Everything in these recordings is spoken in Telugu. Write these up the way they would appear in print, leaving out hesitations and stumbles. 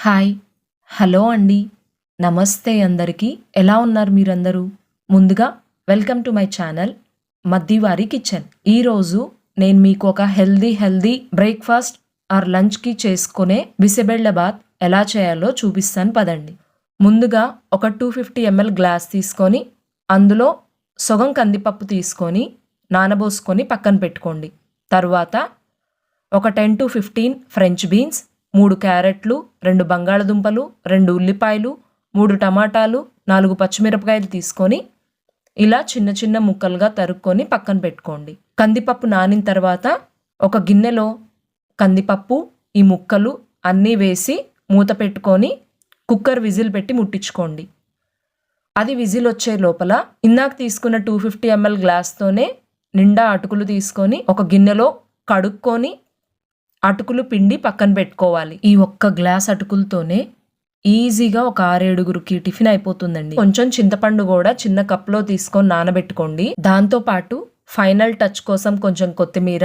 హాయ్! హలో అండి. నమస్తే అందరికీ. ఎలా ఉన్నారు మీరందరూ? ముందుగా welcome to my channel Maddivari kitchen. ఈరోజు నేను మీకు ఒక హెల్దీ బ్రేక్‌ఫాస్ట్ ఆర్ లంచ్‌కి చేసుకునే బిసిబెళ్ళబాత్ ఎలా చేయాలో చూపిస్తాను పదండి. ముందుగా ఒక 250 ml గ్లాస్ తీసుకొని అందులో సగం కందిపప్పు తీసుకొని నానబోసుకొని పక్కన పెట్టుకోండి. తరువాత ఒక 10 to 15 ఫ్రెంచ్ బీన్స్, 3 క్యారెట్లు, 2 బంగాళదుంపలు, 2 ఉల్లిపాయలు, 3 టమాటాలు, 4 పచ్చిమిరపకాయలు తీసుకొని ఇలా చిన్న చిన్న ముక్కలుగా తరుక్కొని పక్కన పెట్టుకోండి. కందిపప్పు నానిన తర్వాత ఒక గిన్నెలో కందిపప్పు, ఈ ముక్కలు అన్నీ వేసి మూత పెట్టుకొని కుక్కర్ విజిల్ పెట్టి ముట్టించుకోండి. అది విజిల్ వచ్చే లోపల ఇందాక తీసుకున్న 250 ml గ్లాస్తోనే నిండా అటుకులు తీసుకొని ఒక గిన్నెలో కడుక్కొని అటుకులు పిండి పక్కన పెట్టుకోవాలి. ఈ ఒక్క గ్లాస్ అటుకులతోనే ఈజీగా ఒక 6-7గురికి టిఫిన్ అయిపోతుందండి. కొంచెం చింతపండు కూడా చిన్న కప్లో తీసుకొని నానబెట్టుకోండి. దాంతో పాటు ఫైనల్ టచ్ కోసం కొంచెం కొత్తిమీర,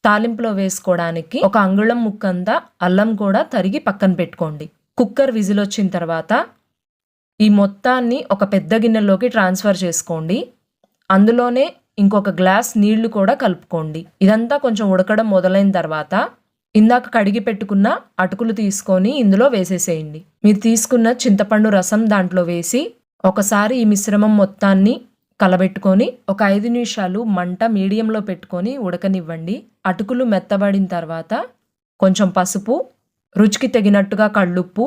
తాలింపులో వేసుకోవడానికి ఒక అంగుళం ముక్కంతా అల్లం కూడా తరిగి పక్కన పెట్టుకోండి. కుక్కర్ విజిల్ వచ్చిన తర్వాత ఈ మొత్తాన్ని ఒక పెద్ద గిన్నెలోకి ట్రాన్స్ఫర్ చేసుకోండి. అందులోనే ఇంకొక గ్లాస్ నీళ్లు కూడా కలుపుకోండి. ఇదంతా కొంచెం ఉడకడం మొదలైన తర్వాత ఇందాక కడిగి పెట్టుకున్న అటుకులు తీసుకొని ఇందులో వేసేసేయండి. మీరు తీసుకున్న చింతపండు రసం దాంట్లో వేసి ఒకసారి ఈ మిశ్రమం మొత్తాన్ని కలబెట్టుకొని ఒక 5 నిమిషాలు మంట మీడియంలో పెట్టుకొని ఉడకనివ్వండి. అటుకులు మెత్తబడిన తర్వాత కొంచెం పసుపు, రుచికి తగినట్టుగా కళ్ళుప్పు,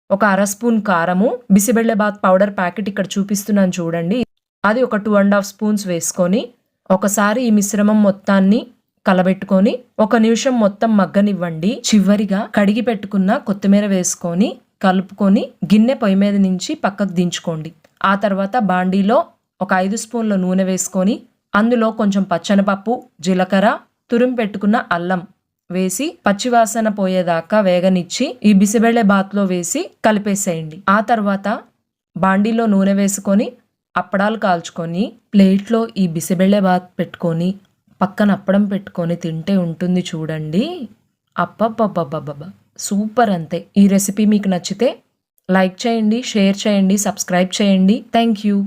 ఒక అర స్పూన్ కారము, బిసిబెళ్ళబాత్ పౌడర్ ప్యాకెట్ ఇక్కడ చూపిస్తున్నాను చూడండి, అది ఒక 2.5 స్పూన్స్ వేసుకొని ఒకసారి ఈ మిశ్రమం మొత్తాన్ని కలబెట్టుకొని ఒక నిమిషం మొత్తం మగ్గనివ్వండి. చివరిగా కడిగి పెట్టుకున్న కొత్తిమీర వేసుకొని కలుపుకొని గిన్నె పొయ్యి మీద నుంచి పక్కకు దించుకోండి. ఆ తర్వాత బాండీలో ఒక 5 స్పూన్ల నూనె వేసుకొని అందులో కొంచెం పచ్చనపప్పు, జీలకర్ర, తురిమి పెట్టుకున్న అల్లం వేసి పచ్చివాసన పోయేదాకా వేగనిచ్చి ఈ బిసిబెళ్ళబాత్లో వేసి కలిపేసేయండి. ఆ తర్వాత బాండీలో నూనె వేసుకొని అప్పడాలు కాల్చుకొని ప్లేట్లో ఈ బిసిబెళ్ళబాత్ పెట్టుకొని పక్కన అప్పడం పెట్టుకొని తింటే ఉంటుంది చూడండి. అబ్బబ్బబ్బబ్బబ్బ సూపర్! అంతే. ఈ రెసిపీ మీకు నచ్చితే లైక్ చేయండి, షేర్ చేయండి, సబ్స్క్రైబ్ చేయండి. Thank you.